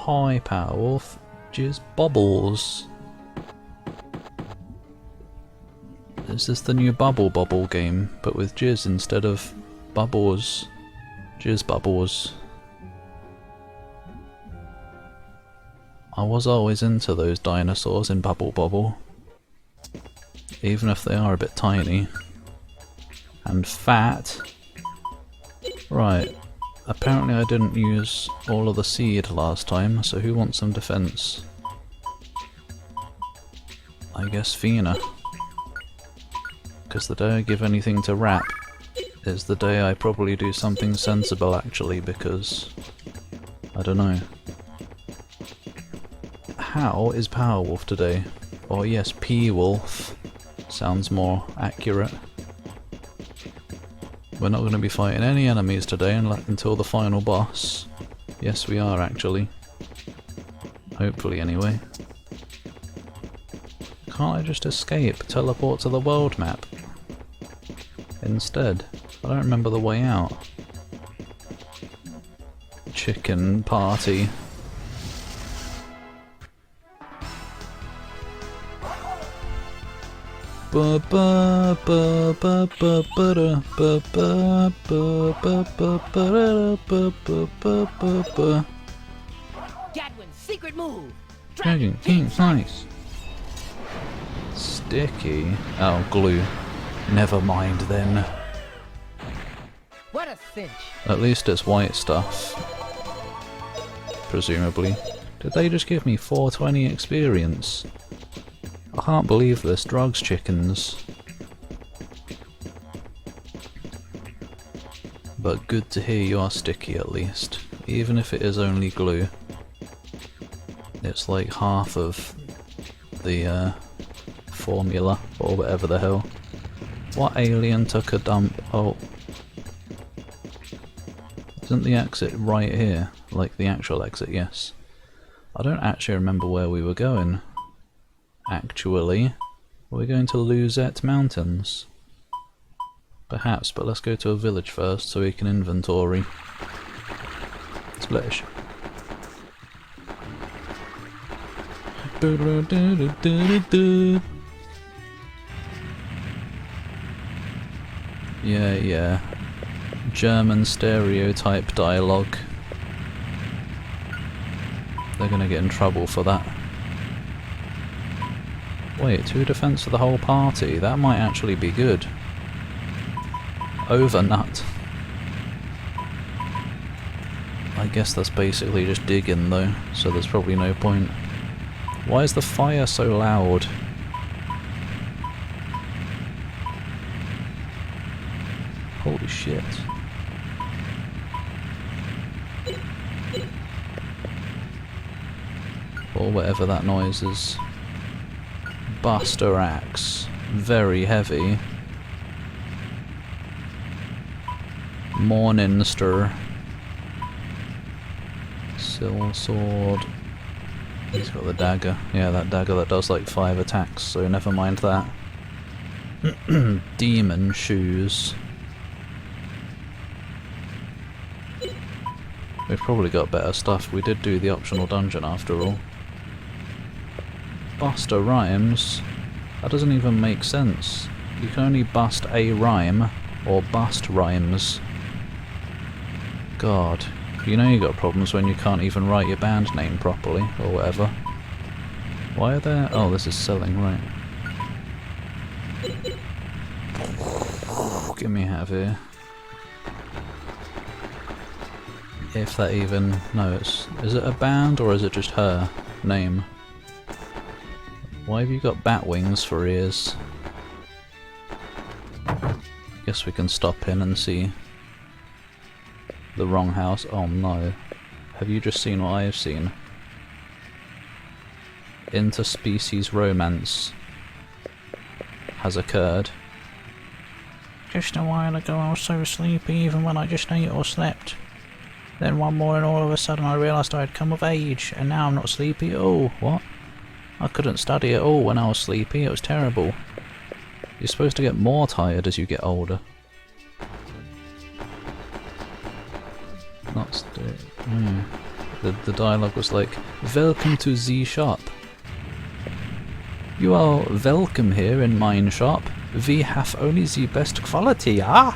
Hi, Powerwolf. Jizz Bubbles. Is this the new Bubble Bobble game, but with jizz instead of bubbles? Jizz Bubbles. I was always into those dinosaurs in Bubble Bobble. Even if they are a bit tiny. And fat. Right. Apparently I didn't use all of the seed last time, so who wants some defense? I guess Fina. Because the day I give anything to Rap is the day I probably do something sensible actually, because I don't know. How is Powerwolf today? Or yes, P-Wolf sounds more accurate. We're not going to be fighting any enemies today until the final boss. Yes, we are actually. Hopefully anyway. Can't I just escape? Teleport to the world map? Instead. I don't remember the way out. Chicken party. Gadwin, secret move. Dragon King's nice. Sticky. Oh, glue. Never mind then. What a cinch. At least it's white stuff. Presumably. Did they just give me 420 experience? I can't believe this. Drugs chickens. But good to hear you are sticky at least. Even if it is only glue. It's like half of the formula, or whatever the hell. What alien took a dump? Oh. Isn't the exit right here? Like the actual exit, yes. I don't actually remember where we were going. Actually, are we going to Luzette Mountains? Perhaps, but let's go to a village first so we can inventory. Splish. Yeah. German stereotype dialogue. They're gonna get in trouble for that. Wait, 2 defense for the whole party? That might actually be good. Over nut. I guess that's basically just digging though, so there's probably no point. Why is the fire so loud? Holy shit. Or whatever that noise is. Buster axe. Very heavy. Morningstar. Sill sword. He's got the dagger. Yeah, that dagger that does like 5 attacks, so never mind that. Demon shoes. We've probably got better stuff. We did do the optional dungeon after all. Buster rhymes? That doesn't even make sense. You can only bust a rhyme, or bust rhymes. God, you know you got problems when you can't even write your band name properly, or whatever. Why are there... oh, this is selling, right. Give me a have here. If that even... no, it's... is it a band, or is it just her name? Why have you got bat wings for ears? I guess we can stop in and see the wrong house. Oh no. Have you just seen what I've seen? Interspecies romance has occurred. Just a while ago I was so sleepy even when I just ate or slept. Then one morning all of a sudden I realised I had come of age and now I'm not sleepy at all. What? I couldn't study at all when I was sleepy, it was terrible. You're supposed to get more tired as you get older. Not The dialogue was like, "Welcome to the shop. You are welcome here in mine shop. We have only the best quality, ah?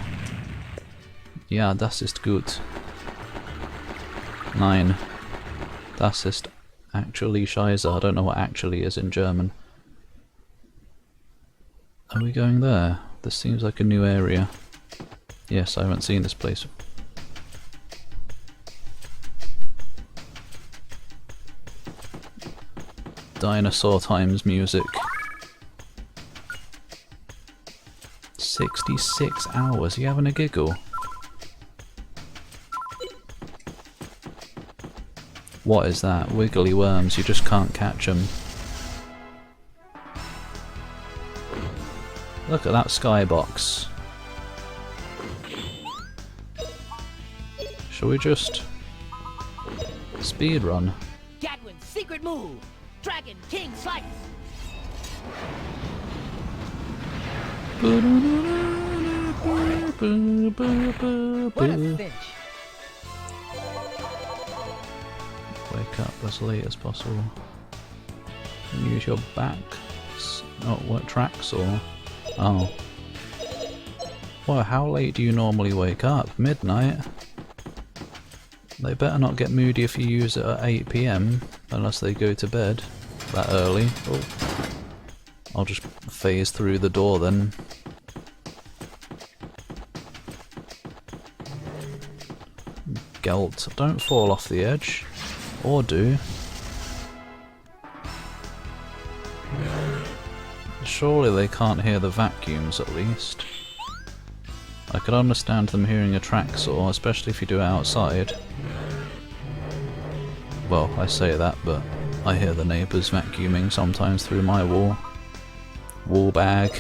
Ja, das ist gut. Nein. Das ist actually scheiße. I don't know what actually is in German. Are we going there? This seems like a new area. Yes, I haven't seen this place. Dinosaur Times music. 66 hours, you having a giggle? What is that? Wiggly worms, you just can't catch them. Look at that skybox. Shall we just speed run? Gadwin's secret move. Dragon King Slice. What a cinch. Wake up as late as possible. Use your back. Oh, what tracks or? Oh. Well, how late do you normally wake up? Midnight? They better not get moody if you use it at 8 PM, unless they go to bed that early. Oh. I'll just phase through the door then. Gelt, don't fall off the edge. Or do. Surely they can't hear the vacuums at least. I could understand them hearing a track saw, especially if you do it outside. Well, I say that, but I hear the neighbours vacuuming sometimes through my wall. Wall bag.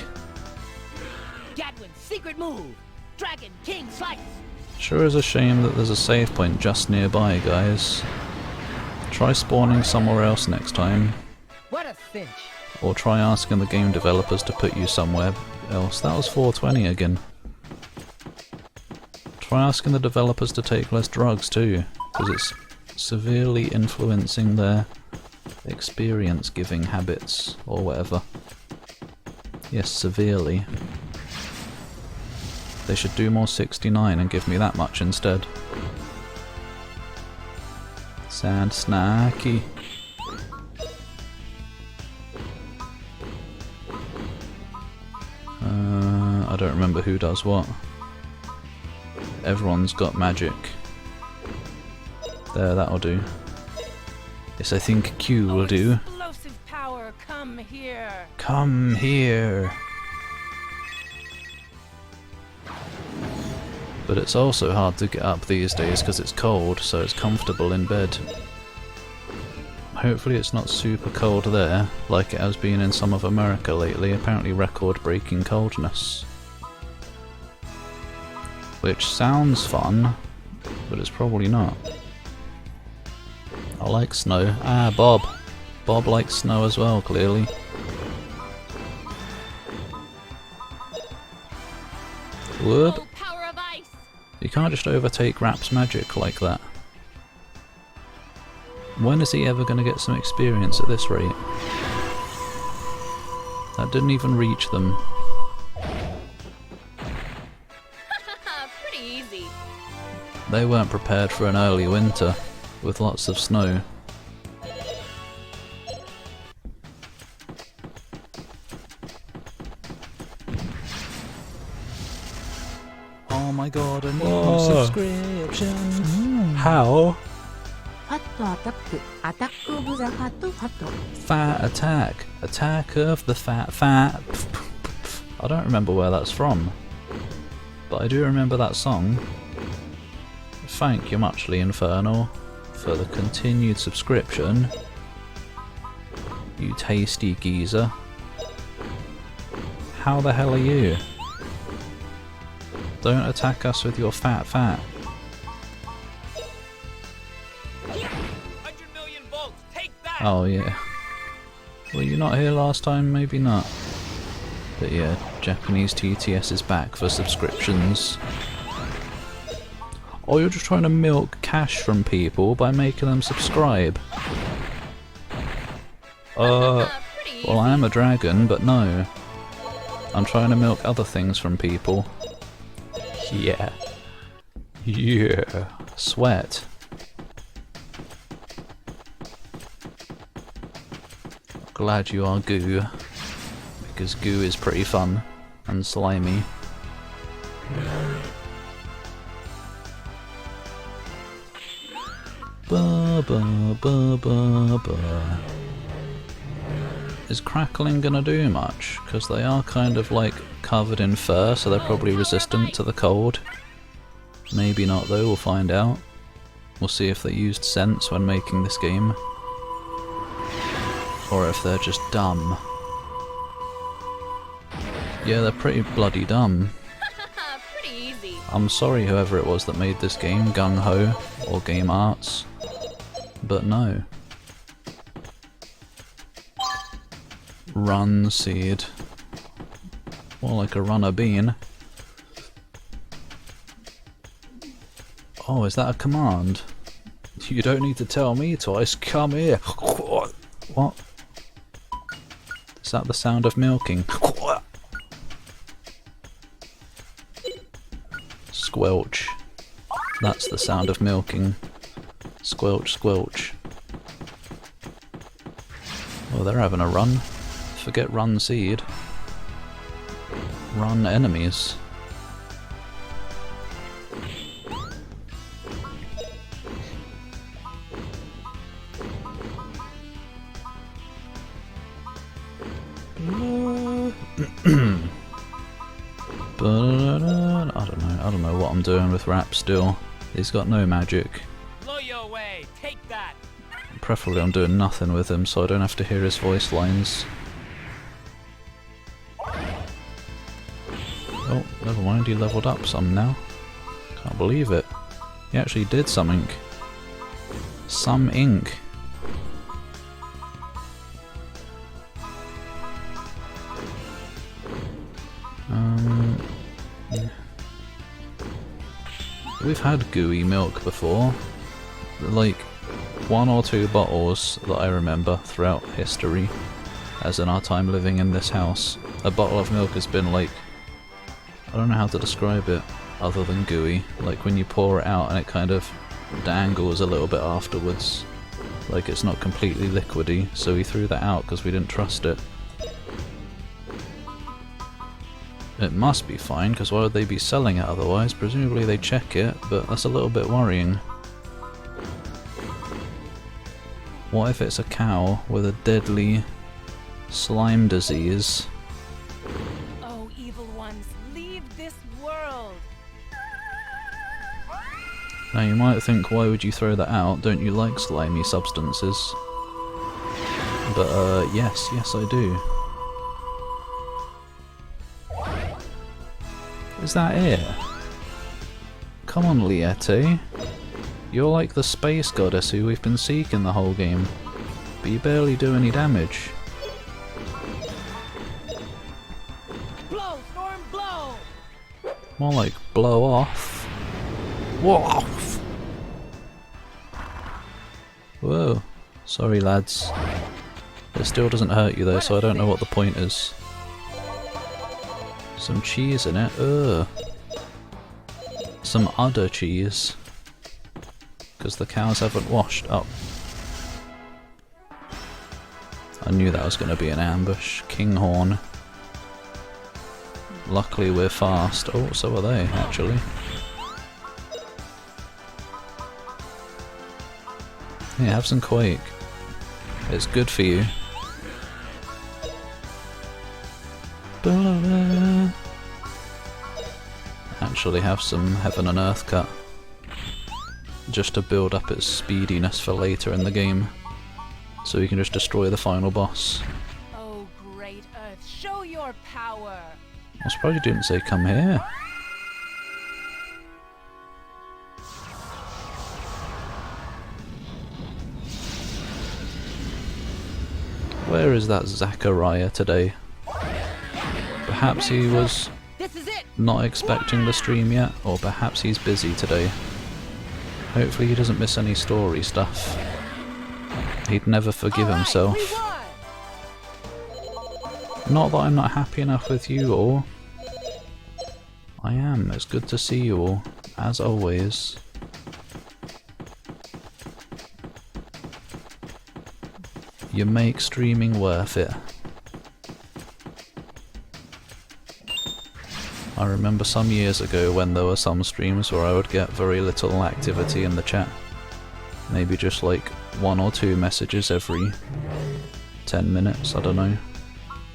Gadwin's secret move. Dragon King Slice. Sure is a shame that there's a save point just nearby, guys. Try spawning somewhere else next time. What a cinch. Or try asking the game developers to put you somewhere else. That was 420 again. Try asking the developers to take less drugs too, because it's severely influencing their experience giving habits, or whatever. Yes, severely. They should do more 69 and give me that much instead. Sad snacky. I don't remember who does what. Everyone's got magic. There, that'll do. Yes, I think Q will do. Explosive power, come here. Come here! But it's also hard to get up these days because it's cold, so it's comfortable in bed. Hopefully it's not super cold there, like it has been in some of America lately, apparently record-breaking coldness. Which sounds fun, but it's probably not. I like snow. Ah, Bob. Bob likes snow as well, clearly. Whoop. You can't just overtake Rap's magic like that. When is he ever going to get some experience at this rate? That didn't even reach them. Pretty easy. They weren't prepared for an early winter with lots of snow. Oh my god, a new subscription! How? Fat attack! Attack of the fat. I don't remember where that's from, but I do remember that song. Thank you muchly, Infernal, for the continued subscription. You tasty geezer. How the hell are you? Don't attack us with your fat. 100 million volts, take that! Oh yeah. Were you not here last time? Maybe not. But yeah, Japanese TTS is back for subscriptions. Or you're just trying to milk cash from people by making them subscribe. Well, I am a dragon, but no. I'm trying to milk other things from people. Yeah. Yeah. Sweat. Glad you are goo. Because goo is pretty fun. And slimy. Ba ba ba ba ba. Is crackling gonna do much? Because they are kind of like covered in fur, so they're probably resistant to the cold. Maybe not though, we'll find out. We'll see if they used sense when making this game. Or if they're just dumb. Yeah, they're pretty bloody dumb. Pretty easy. I'm sorry whoever it was that made this game, Gung Ho, or Game Arts. But no. Run seed. More like a runner bean. Oh, is that a command? You don't need to tell me twice, come here! What? Is that the sound of milking? Squelch. That's the sound of milking. Squelch, squelch. Oh, they're having a run. Forget run seed. Run enemies. I don't know what I'm doing with rap still. He's got no magic. Blow your way. Take that. Preferably I'm doing nothing with him so I don't have to hear his voice lines. Oh, never mind, he leveled up some now. Can't believe it. He actually did something. Some ink. We've had gooey milk before. Like, 1 or 2 bottles that I remember throughout history, as in our time living in this house. A bottle of milk has been like, I don't know how to describe it other than gooey. Like when you pour it out and it kind of dangles a little bit afterwards. Like it's not completely liquidy, so we threw that out because we didn't trust it. It must be fine, because why would they be selling it otherwise? Presumably they check it, but that's a little bit worrying. What if it's a cow with a deadly slime disease? Oh, evil ones, leave this world. Now you might think, why would you throw that out? Don't you like slimy substances? But yes I do. Is that it? Come on, Liette. You're like the space goddess who we've been seeking the whole game. But you barely do any damage. Blow, storm, blow! More like blow off. Whoa! Whoa. Sorry, lads. It still doesn't hurt you though, so I don't know what the point is. Some cheese in it. Ugh. Some udder cheese. Because the cows haven't washed up. I knew that was going to be an ambush. Kinghorn. Luckily we're fast. Oh, so are they, actually. Yeah, have some Quake. It's good for you. Actually have some Heaven and Earth cut. Just to build up its speediness for later in the game. So you can just destroy the final boss. Oh, great Earth, show your power! I suppose you didn't say come here. Where is that Zachariah today? Perhaps he was This is it! not expecting the stream yet, or perhaps he's busy today. Hopefully he doesn't miss any story stuff. He'd never forgive himself. Not that I'm not happy enough with you all. I am. It's good to see you all, as always. You make streaming worth it. I remember some years ago when there were some streams where I would get very little activity in the chat. Maybe just like 1 or 2 messages every 10 minutes, I don't know.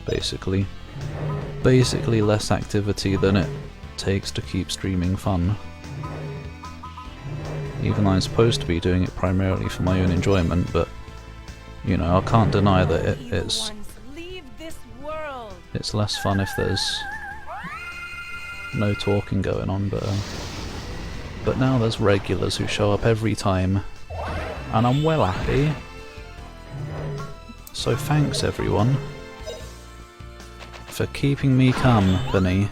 Basically less activity than it takes to keep streaming fun. Even though I'm supposed to be doing it primarily for my own enjoyment, but you know, I can't deny that it's less fun if there's no talking going on, but now there's regulars who show up every time, and I'm well happy. So thanks everyone for keeping me company.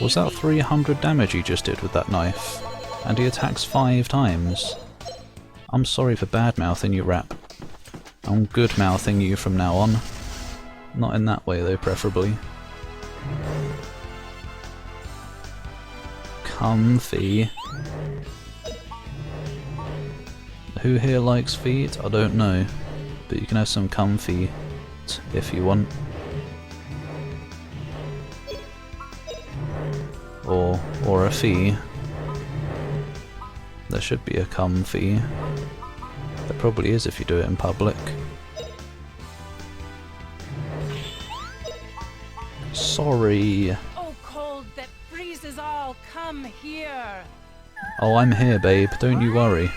Was that 300 damage he just did with that knife? And he attacks 5 times. I'm sorry for bad-mouthing you, Rap. I'm good-mouthing you from now on. Not in that way though, preferably. Comfy. Who here likes feet? I don't know. But you can have some comfy if you want. Or a fee. There should be a comfy. There probably is if you do it in public. Sorry. Oh, cold that freezes all, come here. Oh, I'm here, babe. Don't you worry.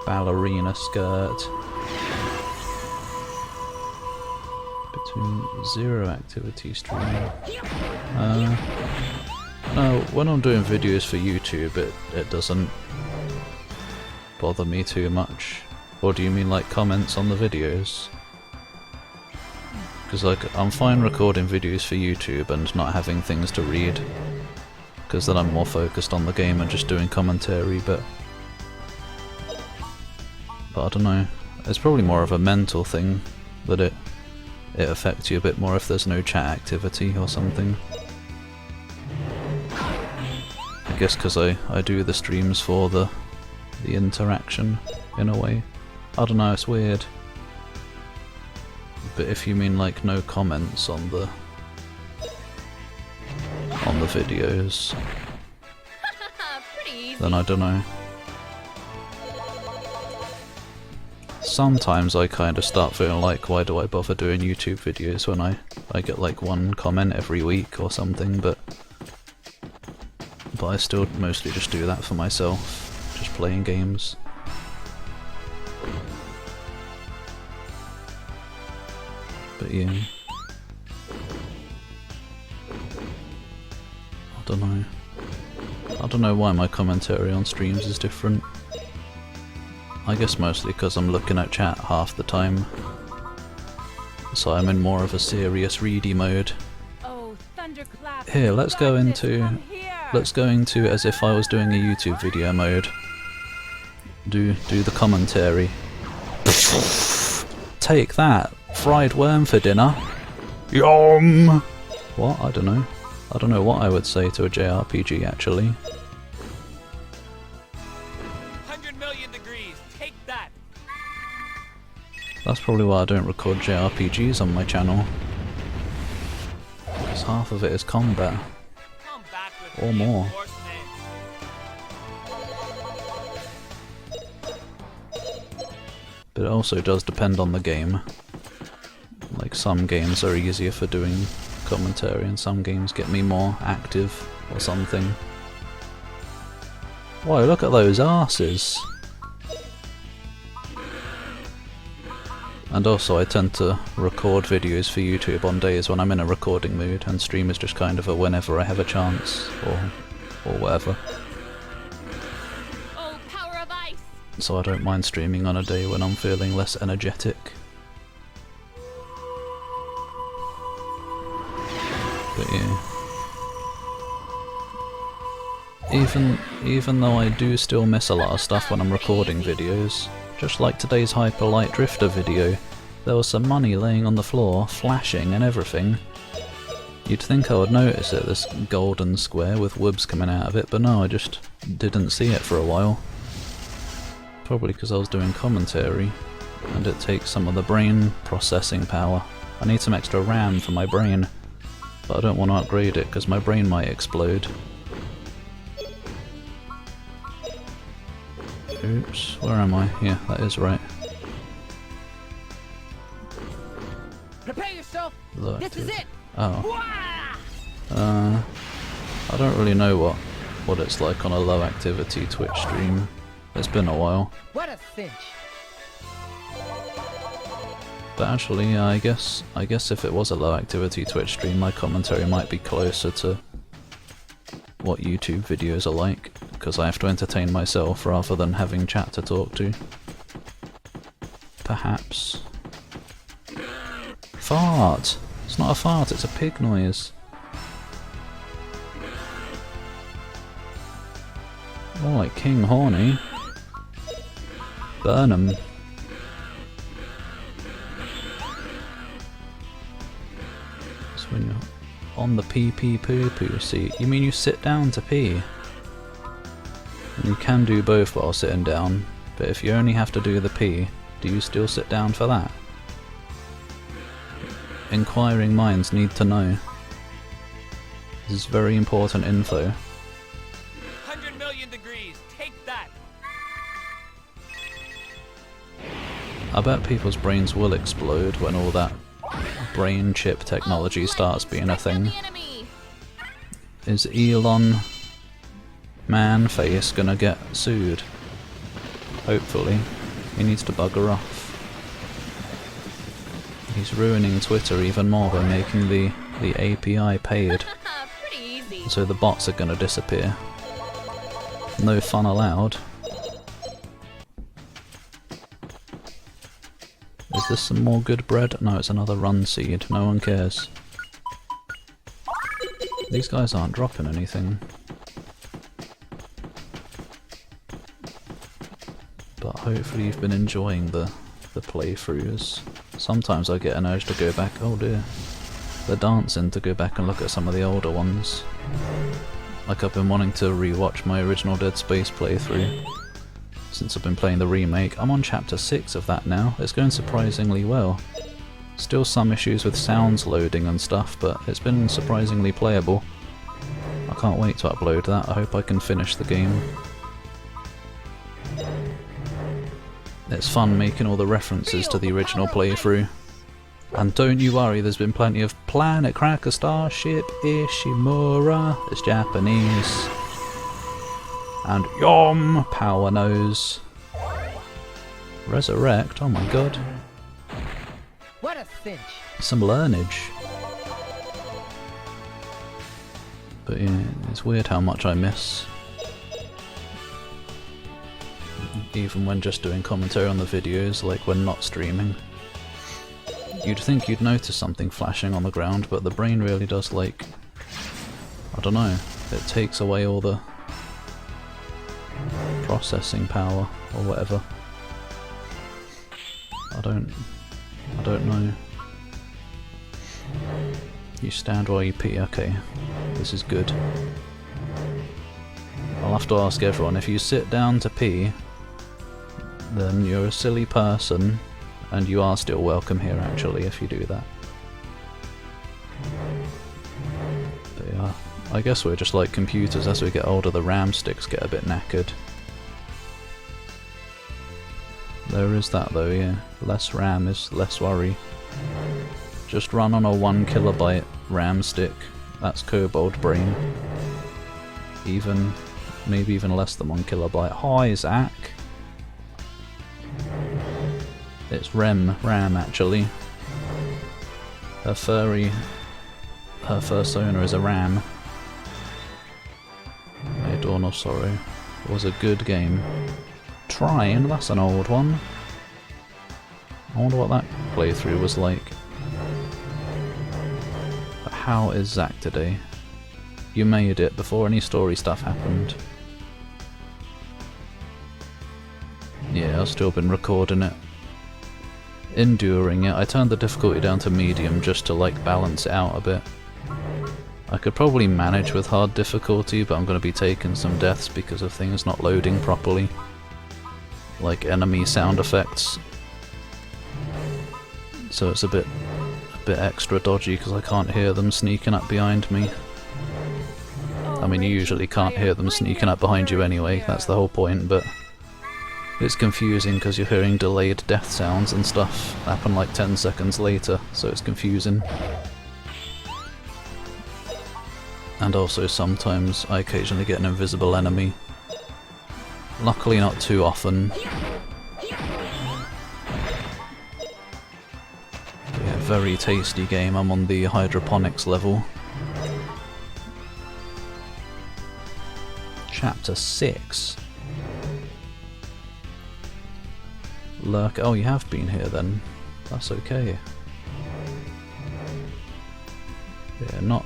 Ballerina skirt. Between 0 activity streaming. No, when I'm doing videos for YouTube, it doesn't bother me too much. Or do you mean like comments on the videos? Because like, I'm fine recording videos for YouTube and not having things to read, because then I'm more focused on the game and just doing commentary, but I don't know. It's probably more of a mental thing that it affects you a bit more if there's no chat activity or something. I guess because I do the streams for the interaction, in a way. I don't know, it's weird. But if you mean like no comments on the videos, then I don't know. Sometimes I kind of start feeling like, why do I bother doing YouTube videos when I get like 1 comment every week or something, but I still mostly just do that for myself, just playing games. But yeah. I don't know. I don't know why my commentary on streams is different. I guess mostly because I'm looking at chat half the time. So I'm in more of a serious ready mode. Oh, thunderclap. Here, let's go into as if I was doing a YouTube video mode. Do the commentary. Take that! Fried worm for dinner. Yum! What? I don't know. I don't know what I would say to a JRPG actually. 100 million degrees, take that! That's probably why I don't record JRPGs on my channel. Because half of it is combat. Come back with Or more. reinforcements. But it also does depend on the game. Like some games are easier for doing commentary and some games get me more active or something. Whoa, look at those arses! And also I tend to record videos for YouTube on days when I'm in a recording mood, and stream is just kind of a whenever I have a chance, or whatever. Oh, power of ice! so I don't mind streaming on a day when I'm feeling less energetic. But yeah. Even though I do still miss a lot of stuff when I'm recording videos, just like today's Hyper Light Drifter video, there was some money laying on the floor, flashing and everything. You'd think I would notice it, this golden square with webs coming out of it, but no, I just didn't see it for a while. Probably because I was doing commentary, and it takes some of the brain processing power. I need some extra RAM for my brain, but I don't want to upgrade it because my brain might explode. Oops, where am I? Yeah, that is right. Prepare yourself. Look, This is it. oh. Wah! I don't really know what it's like on a low activity Twitch stream. It's been a while. What a cinch. But actually, I guess if it was a low activity Twitch stream, my commentary might be closer to what YouTube videos are like, because I have to entertain myself rather than having chat to talk to. Perhaps. Fart! It's not a fart, it's a pig noise. More like King Horny. Burn 'em. So when you're on the pee poo poo seat, you mean you sit down to pee? And you can do both while sitting down, but if you only have to do the pee, do you still sit down for that? Inquiring minds need to know. This is very important info. 100 million degrees, take that! I bet people's brains will explode when all that brain chip technology starts being a thing. Is Elon Man-Face gonna get sued? Hopefully. He needs to bugger off. He's ruining Twitter even more by making the API paid. So the bots are gonna disappear. No fun allowed. Is this some more good bread? No, it's another run seed. No one cares. These guys aren't dropping anything. But hopefully you've been enjoying the playthroughs. Sometimes I get an urge to go back. Oh dear. They're dancing to go back and look at some of the older ones. Like I've been wanting to rewatch my original Dead Space playthrough since I've been playing the remake. I'm on chapter 6 of that now. It's going surprisingly well. Still some issues with sounds loading and stuff, but it's been surprisingly playable. I can't wait to upload that. I hope I can finish the game. It's fun making all the references to the original playthrough. And don't you worry, there's been plenty of Planet Cracker Starship Ishimura, it's Japanese. And Yom Power Nose. Resurrect, oh my god. What a cinch. Some learnage. But yeah, it's weird how much I miss. Even when just doing commentary on the videos, like when not streaming. You'd think you'd notice something flashing on the ground, but the brain really does, like, I don't know, it takes away all the processing power or whatever. I don't know. You stand while you pee, okay. This is good. I'll have to ask everyone, if you sit down to pee, then you're a silly person, and you are still welcome here actually if you do that. But yeah, I guess we're just like computers. As we get older, the RAM sticks get a bit knackered. There is that though, yeah. Less RAM is less worry. Just run on a 1 kilobyte RAM stick. That's Kobold brain. Maybe even less than 1 kilobyte. Hi, Zach. It's RAM actually. Her first owner is a ram. A Dawn of Sorrow. It was a good game. Trine, that's an old one. I wonder what that playthrough was like. But how is Zach today? You made it before any story stuff happened. Yeah, I've still been recording it. Enduring it. I turned the difficulty down to medium just to like balance it out a bit. I could probably manage with hard difficulty, but I'm going to be taking some deaths because of things not loading properly. Like enemy sound effects. So it's a bit extra dodgy because I can't hear them sneaking up behind me. I mean, you usually can't hear them sneaking up behind you anyway, that's the whole point, but it's confusing because you're hearing delayed death sounds and stuff happen like 10 seconds later, so it's confusing. And also sometimes I occasionally get an invisible enemy. Luckily not too often. Yeah, very tasty game. I'm on the hydroponics level. Chapter 6. Lurk. Oh, you have been here then. That's okay. Yeah, not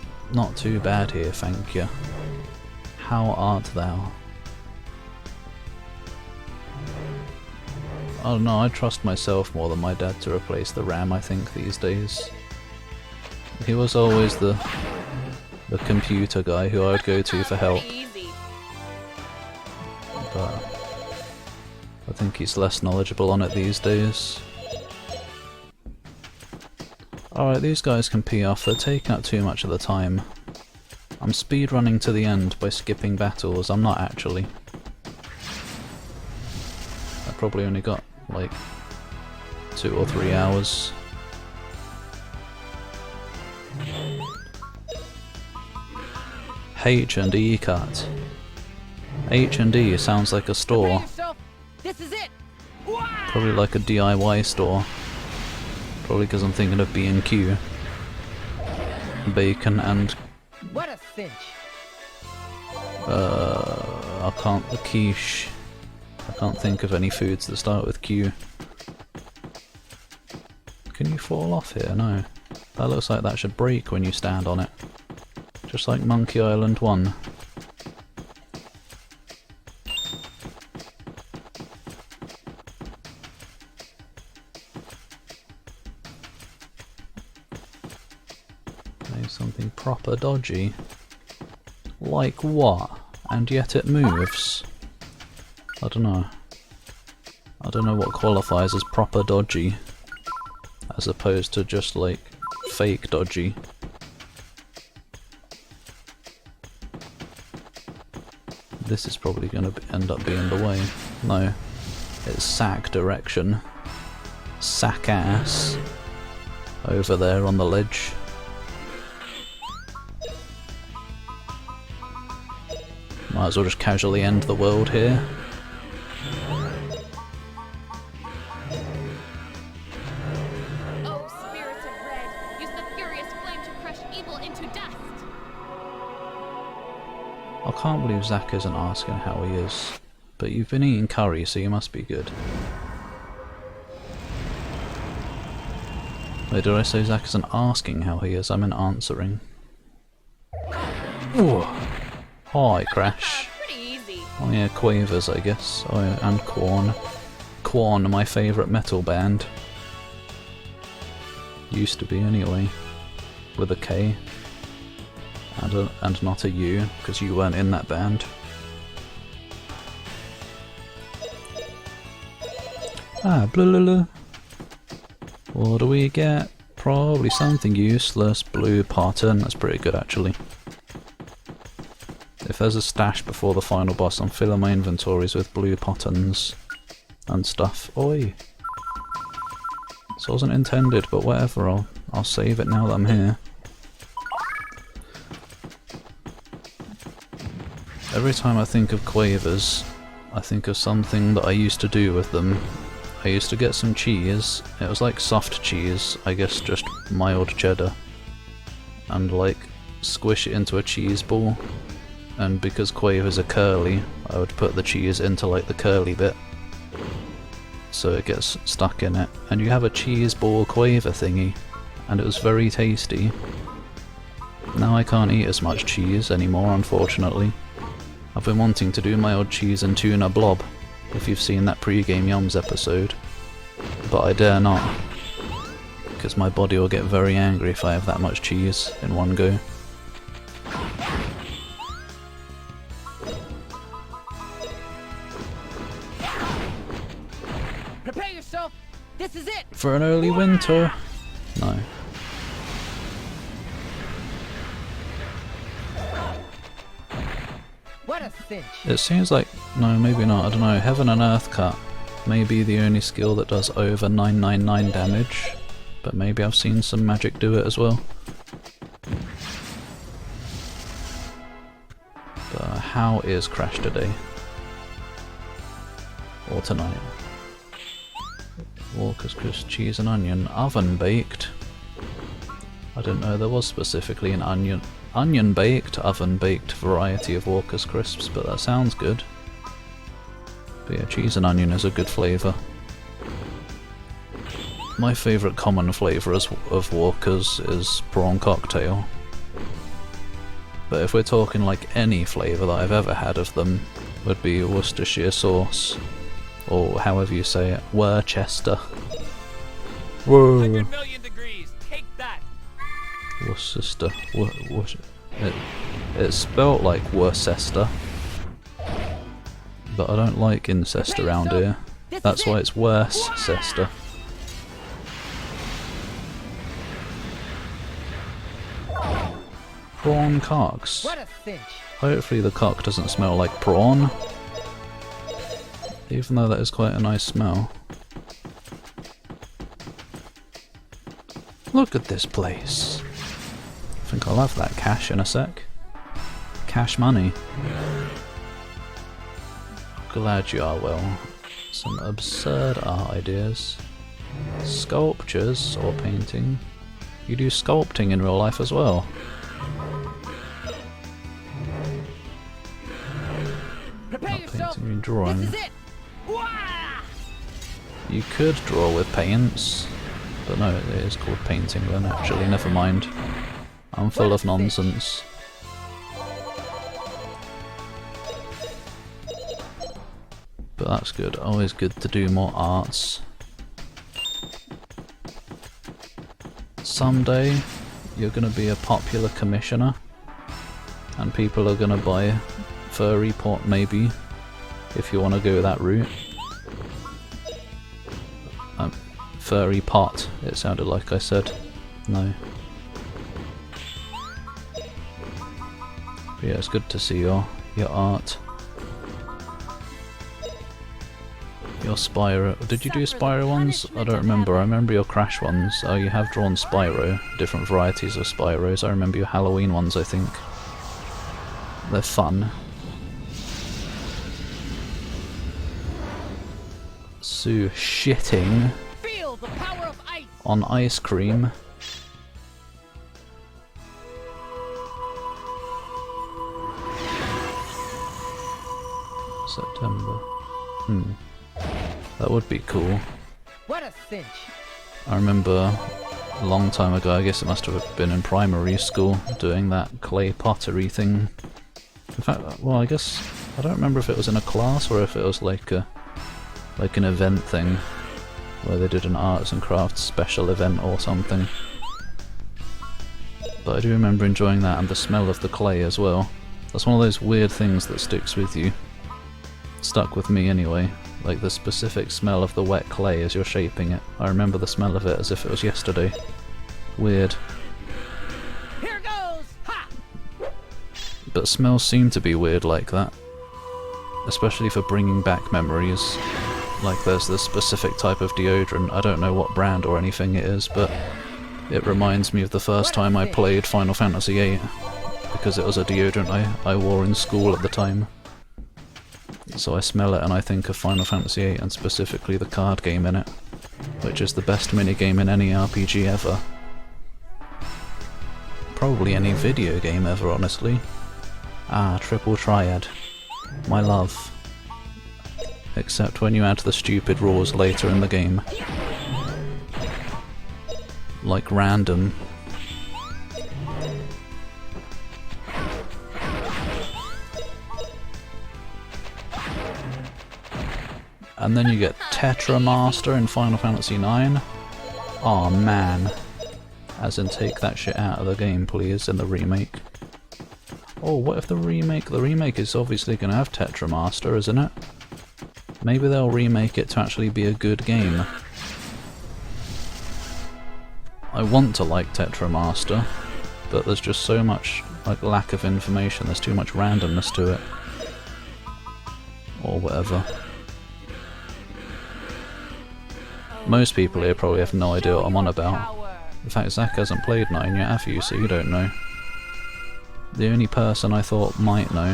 too bad here, thank you. How art thou? Oh no, I trust myself more than my dad to replace the RAM, I think, these days. He was always the computer guy who I would go to for help. But I think he's less knowledgeable on it these days. Alright, these guys can pee off, they're taking up too much of the time. I'm speedrunning to the end by skipping battles, I'm not actually. I probably only got like 2 or 3 hours. H&E cut. H&E sounds like a store. This is it. Probably like a DIY store. Probably because I'm thinking of B&Q. Bacon and... What a cinch. I can't... quiche. I can't think of any foods that start with Q. Can you fall off here? No. That looks like that should break when you stand on it. Just like Monkey Island 1. Okay, something proper dodgy. Like what? And yet it moves. I don't know. I don't know what qualifies as proper dodgy, as opposed to just like fake dodgy. This is probably going to end up being the way. No, it's sack direction. Sack ass. Over there on the ledge. Might as well just casually end the world here. Oh, spirits of red, use the furious flame to crush evil into dust. I can't believe Zach isn't asking how he is. But you've been eating curry, so you must be good. Wait, did I say Zach isn't asking how he is? I meant answering. Ooh. Hi, Crash. Pretty easy. Oh yeah, Quavers, I guess. Oh yeah, and Korn. Korn, my favourite metal band. Used to be anyway. With a K. And not a U, because you weren't in that band. Ah, blah blah blah. What do we get? Probably something useless. Blue pattern, that's pretty good actually. If there's a stash before the final boss, I'm filling my inventories with blue buttons and stuff. Oi! This wasn't intended, but whatever, I'll save it now that I'm here. Every time I think of Quavers, I think of something that I used to do with them. I used to get some cheese, it was like soft cheese, I guess just mild cheddar, and like squish it into a cheese ball. And because Quavers are curly, I would put the cheese into like the curly bit, so it gets stuck in it, and you have a cheese ball quaver thingy, and it was very tasty. Now I can't eat as much cheese anymore, unfortunately. I've been wanting to do my odd cheese and tuna blob, if you've seen that pre-game Yums episode, but I dare not, because my body will get very angry if I have that much cheese in one go. Prepare yourself. This is it. For an early winter? No. What a cinch. It seems like... no, maybe not, I don't know. Heaven and Earth Cut may be the only skill that does over 999 damage, but maybe I've seen some magic do it as well. But how is Crash today? Or tonight? Walker's crisp, cheese and onion, oven baked. I didn't know there was specifically an onion baked, oven baked variety of Walker's crisps, but that sounds good. But yeah, cheese and onion is a good flavour. My favourite common flavour of Walker's is prawn cocktail. But if we're talking like any flavour that I've ever had of them, would be Worcestershire sauce. Or however you say it, Worcester. Whoa. 100 million degrees. Take that. Worcester. It's spelt like Worcester. But I don't like incest around here. That's why it's Worcester. Prawn cocks. What a cinch. Hopefully the cock doesn't smell like prawn. Even though that is quite a nice smell. Look at this place. I think I'll have that cash in a sec. Cash money. Glad you are well. Some absurd art ideas. Sculptures or painting. You do sculpting in real life as well. Prepare Not yourself. painting, you're drawing. This is it. Wah! You could draw with paints, but no, it is called painting then actually, never mind. I'm full of nonsense. But that's good, always good to do more arts. Someday, you're gonna be a popular commissioner, and people are gonna buy furry pot maybe, if you want to go that route. Furry pot, it sounded like I said. No. But yeah, it's good to see your art. Your Spyro. Did you do Spyro ones? I don't remember. I remember your Crash ones. Oh, you have drawn Spyro. Different varieties of Spyros. I remember your Halloween ones, I think. They're fun. Sue shitting Feel the power of ice. on ice cream. September. That would be cool. What a cinch. I remember a long time ago, I guess it must have been in primary school, doing that clay pottery thing. In fact, well, I guess, I don't remember if it was in a class or if it was like an event thing, where they did an arts and crafts special event or something. But I do remember enjoying that, and the smell of the clay as well. That's one of those weird things that sticks with you. Stuck with me anyway. Like the specific smell of the wet clay as you're shaping it. I remember the smell of it as if it was yesterday. Weird. Here goes. Ha! But smells seem to be weird like that. Especially for bringing back memories. Like there's this specific type of deodorant, I don't know what brand or anything it is, but it reminds me of the first time I played Final Fantasy VIII. Because it was a deodorant I wore in school at the time. So I smell it and I think of Final Fantasy VIII, and specifically the card game in it, which is the best minigame in any RPG ever. Probably any video game ever, honestly. Ah, Triple Triad. My love. except when you add the stupid rules later in the game. Like random. And then you get Tetra Master in Final Fantasy IX. Aw man. As in, take that shit out of the game, please, in the remake. Oh, what if the remake is obviously going to have Tetra Master, isn't it? Maybe they'll remake it to actually be a good game. I want to like Tetra Master, but there's just so much like lack of information, there's too much randomness to it. Or whatever. Most people here probably have no idea what I'm on about. In fact, Zach hasn't played 9 yet, have you? So you don't know. The only person I thought might know.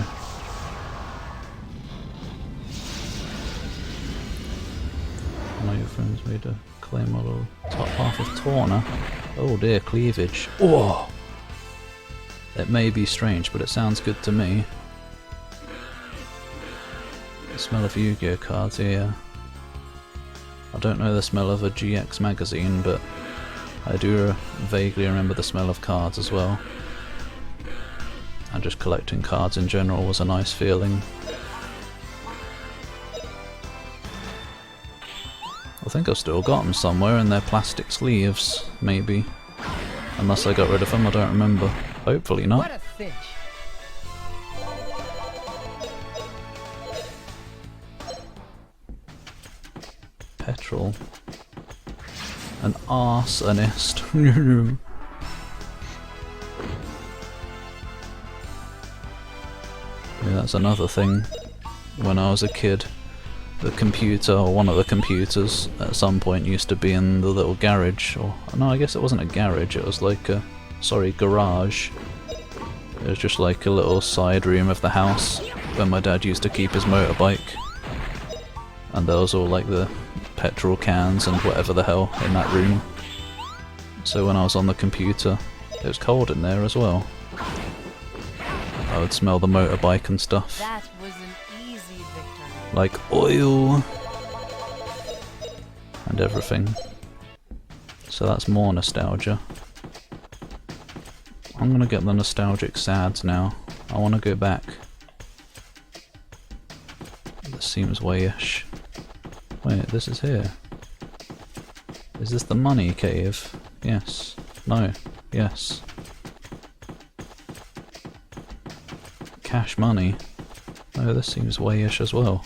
One of your friends made a claim model top half of Torna. Oh dear, cleavage. Oh! It may be strange, but it sounds good to me. The smell of Yu-Gi-Oh cards here. I don't know the smell of a GX magazine, but I do vaguely remember the smell of cards as well. And just collecting cards in general was a nice feeling. I think I've still got them somewhere in their plastic sleeves, maybe. Unless I got rid of them, I don't remember. Hopefully not. What a cinch. Petrol. An arsonist. Yeah, that's another thing. When I was a kid, the computer, or one of the computers, at some point used to be in the little garage, or no, I guess it wasn't a garage, it was like a, garage. It was just like a little side room of the house, where my dad used to keep his motorbike. And there was all like the petrol cans and whatever the hell in that room. So when I was on the computer, it was cold in there as well. I would smell the motorbike and stuff. That was an easy victory. Like oil and everything. So that's more nostalgia. I'm gonna get the nostalgic sads now. I wanna go back. This seems wayish. Wait, this is here. Is this the money cave? Yes. No. Yes. Cash money. Oh, this seems wayish as well.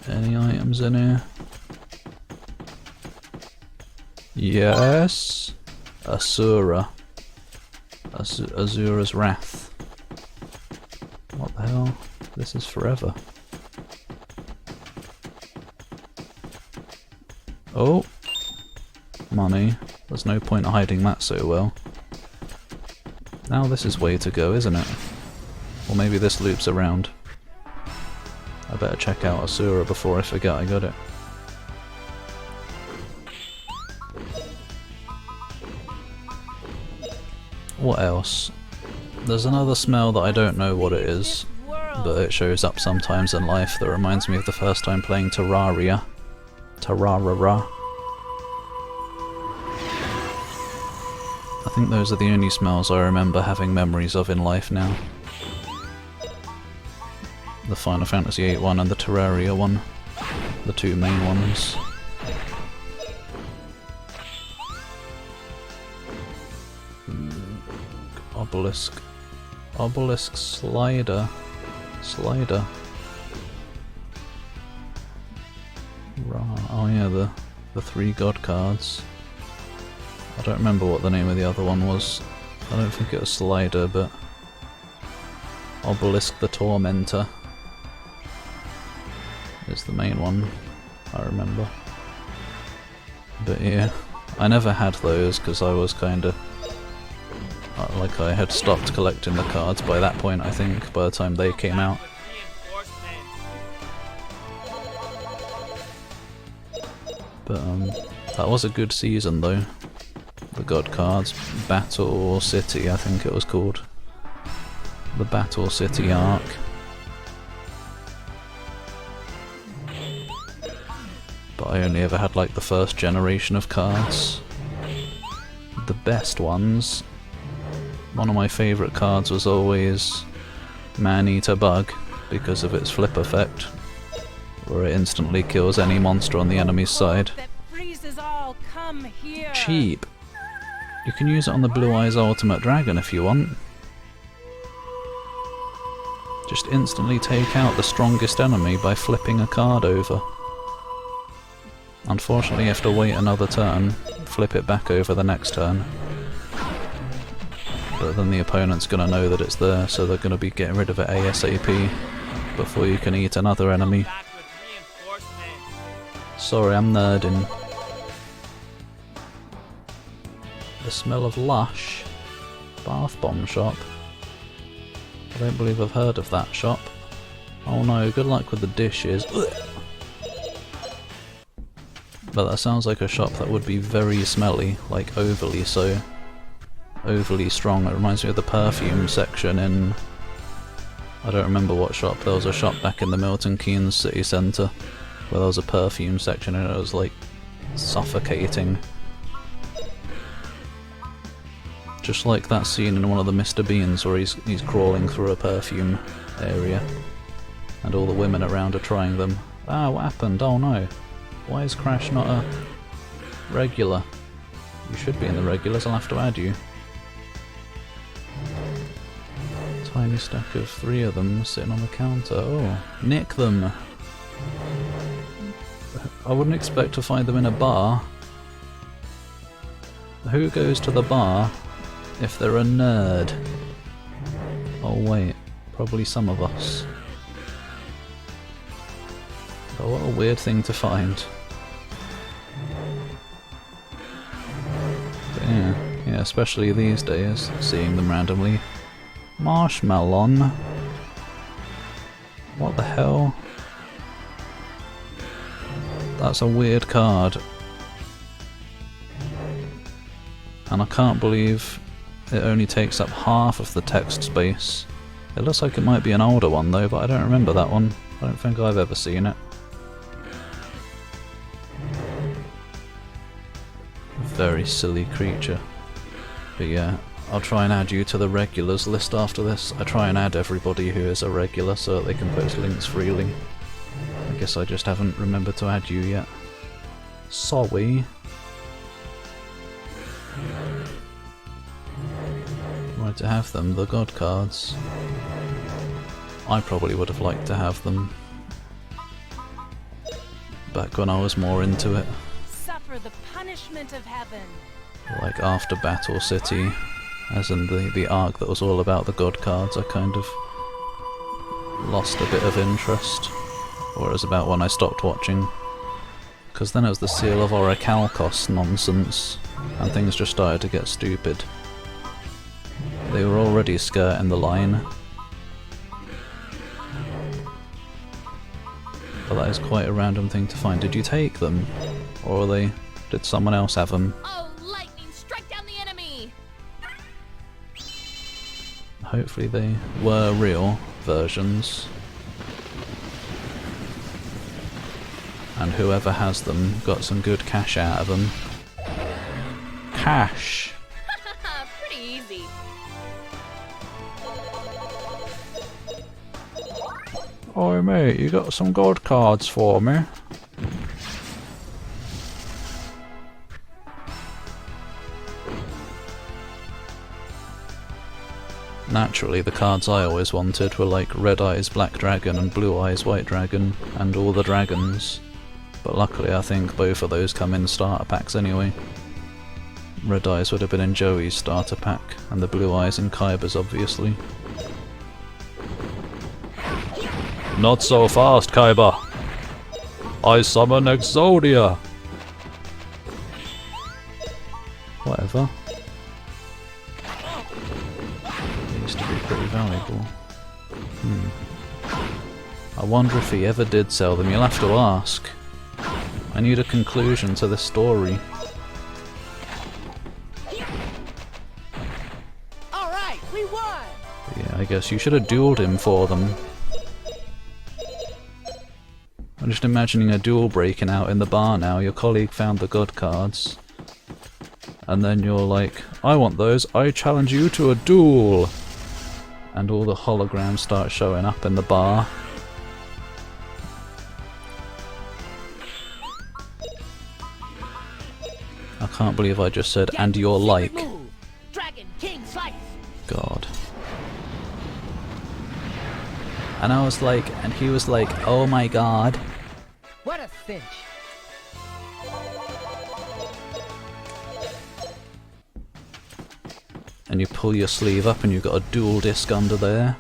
Any items in here? Yes! Asura. Azura's Wrath. What the hell? This is forever. Oh! Money. There's no point hiding that so well. Now this is way to go, isn't it? Or maybe this loops around. I better check out Asura before I forget I got it. What else? There's another smell that I don't know what it is, but it shows up sometimes in life that reminds me of the first time playing Terraria. Terrarara. I think those are the only smells I remember having memories of in life now. The Final Fantasy VIII one and the Terraria one. The two main ones. Obelisk. Obelisk Slider. Slider. Oh yeah, the 3 god cards. I don't remember what the name of the other one was. I don't think it was Slider, but Obelisk the Tormentor is the main one, I remember. But yeah, I never had those because I was kinda like I had stopped collecting the cards by that point, I think, by the time they came out. But that was a good season though. The god cards, Battle City I think it was called. the Battle City arc. But I only ever had like the first generation of cards. The best ones. One of my favourite cards was always Man-Eater Bug because of its flip effect, where it instantly kills any monster on the enemy's side. That freezes all, come here. Cheap. You can use it on the Blue Eyes Ultimate Dragon if you want. Just instantly take out the strongest enemy by flipping a card over. Unfortunately you have to wait another turn, flip it back over the next turn. But then the opponent's gonna know that it's there, so they're gonna be getting rid of it ASAP before you can eat another enemy. Back with reinforcements. Sorry, I'm nerding. The Smell of Lush Bath Bomb Shop. I don't believe I've heard of that shop. Oh no, good luck with the dishes. Ugh. But that sounds like a shop that would be very smelly, like overly so. Overly strong. It reminds me of the perfume section in... I don't remember what shop. There was a shop back in the Milton Keynes city centre where there was a perfume section and it was like suffocating. Just like that scene in one of the Mr. Beans where he's crawling through a perfume area and all the women around are trying them. Ah, what happened? Oh no. Why is Crash not a regular? You should be in the regulars, I'll have to add you. Tiny stack of 3 of them sitting on the counter. Oh, nick them! I wouldn't expect to find them in a bar. Who goes to the bar if they're a nerd? Oh wait, probably some of us. But what a weird thing to find. But yeah, especially these days, seeing them randomly. Marshmallow. What the hell? That's a weird card. And I can't believe it only takes up half of the text space. It looks like it might be an older one though, but I don't remember that one. I don't think I've ever seen it. Very silly creature. But yeah, I'll try and add you to the regulars list after this. I try and add everybody who is a regular so that they can post links freely. I guess I just haven't remembered to add you yet. Sorry. Right, to have them, the god cards. I probably would have liked to have them back when I was more into it. Suffer the punishment of heaven. Like after Battle City, as in the arc that was all about the god cards, I kind of lost a bit of interest. Or it was about when I stopped watching. Because then it was the Seal of Orichalcos nonsense, and things just started to get stupid. They were already skirting the line. But that is quite a random thing to find. Did you take them? Or did someone else have them? Oh, lightning, strike down the enemy! Hopefully they were real versions. And whoever has them got some good cash out of them. Cash! Pretty easy. Oi mate, you got some gold cards for me? Naturally, the cards I always wanted were like Red Eyes Black Dragon and Blue Eyes White Dragon, and all the dragons. But luckily I think both of those come in starter packs anyway. Red Eyes would have been in Joey's starter pack, and the Blue Eyes in Kyber's obviously. Not so fast, Kyber! I summon Exodia! Whatever. Used to be pretty valuable. I wonder if he ever did sell them. You'll have to ask. I need a conclusion to this story. All right, we won. But yeah, I guess you should have dueled him for them. I'm just imagining a duel breaking out in the bar now. Your colleague found the god cards. And then you're like, I want those, I challenge you to a duel! And all the holograms start showing up in the bar. I can't believe I just said, and you're like. Move. Dragon King Slice. God. And I was like, and he was like, oh my god. What a cinch. And you pull your sleeve up and you've got a dual disc under there.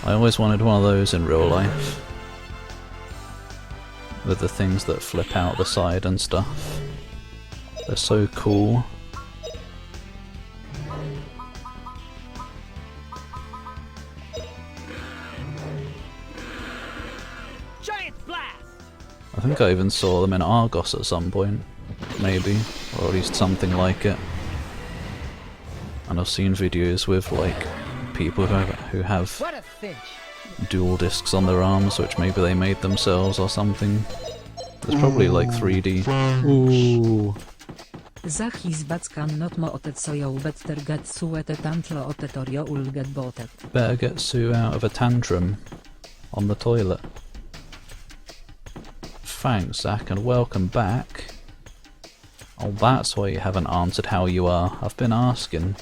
I always wanted one of those in real life. With the things that flip out the side and stuff. They're so cool. Giant blast. I think I even saw them in Argos at some point. Maybe. Or at least something like it. And I've seen videos with like people who have What a cinch. dual discs on their arms, which maybe they made themselves or something. There's probably like 3D. Ooh. Zachis backan not mo otet soją better get suete tantlo otetorio ul get botet. Better get Sue out of a tantrum on the toilet. Thanks, Zach, and welcome back. Oh, that's why you haven't answered how you are. I've been asking.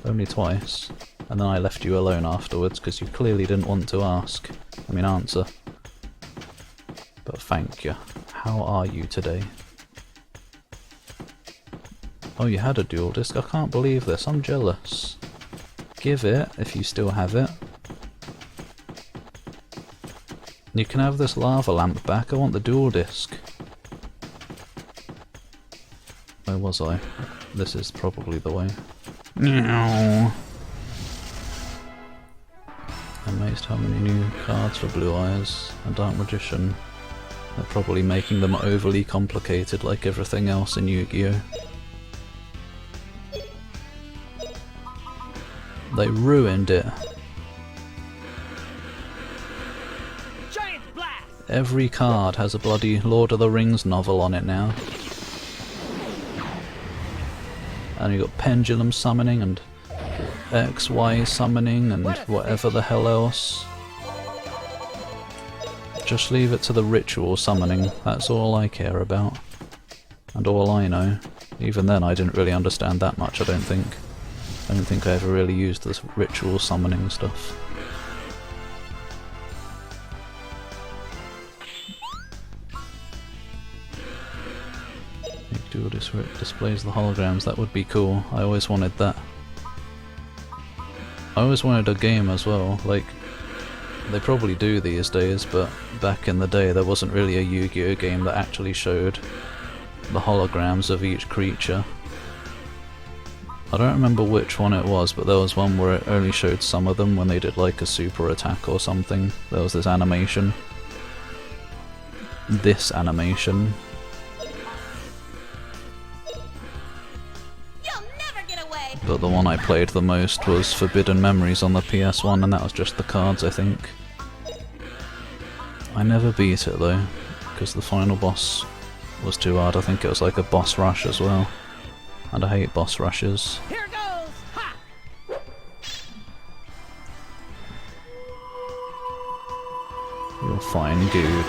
Only twice. And then I left you alone afterwards because you clearly didn't want to ask. I mean answer. But thank you. How are you today? Oh, you had a dual disc? I can't believe this. I'm jealous. Give it, if you still have it. You can have this lava lamp back. I want the dual disc. Where was I? This is probably the way. Meow. Amazed how many new cards for Blue Eyes and Dark Magician. They're probably making them overly complicated like everything else in Yu-Gi-Oh! They ruined it. Giant blast. Every card has a bloody Lord of the Rings novel on it now. And you got pendulum summoning and XY summoning and whatever the hell else. Just leave it to the ritual summoning, that's all I care about. And all I know. Even then I didn't really understand that much, I don't think. I don't think I ever really used this ritual summoning stuff. Dual disc where it displays the holograms, that would be cool. I always wanted that. I always wanted a game as well, like, they probably do these days, but back in the day there wasn't really a Yu-Gi-Oh! Game that actually showed the holograms of each creature. I don't remember which one it was, but there was one where it only showed some of them when they did like a super attack or something. There was this animation. This animation. You'll never get away! But the one I played the most was Forbidden Memories on the PS1, and that was just the cards, I think. I never beat it though, because the final boss was too hard. I think it was like a boss rush as well. And I hate boss rushes. Here goes. Ha! You're fine, good.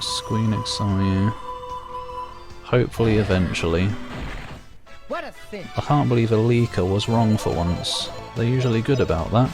Squeenix saw you. Hopefully eventually. What a cinch. I can't believe a leaker was wrong for once. They're usually good about that.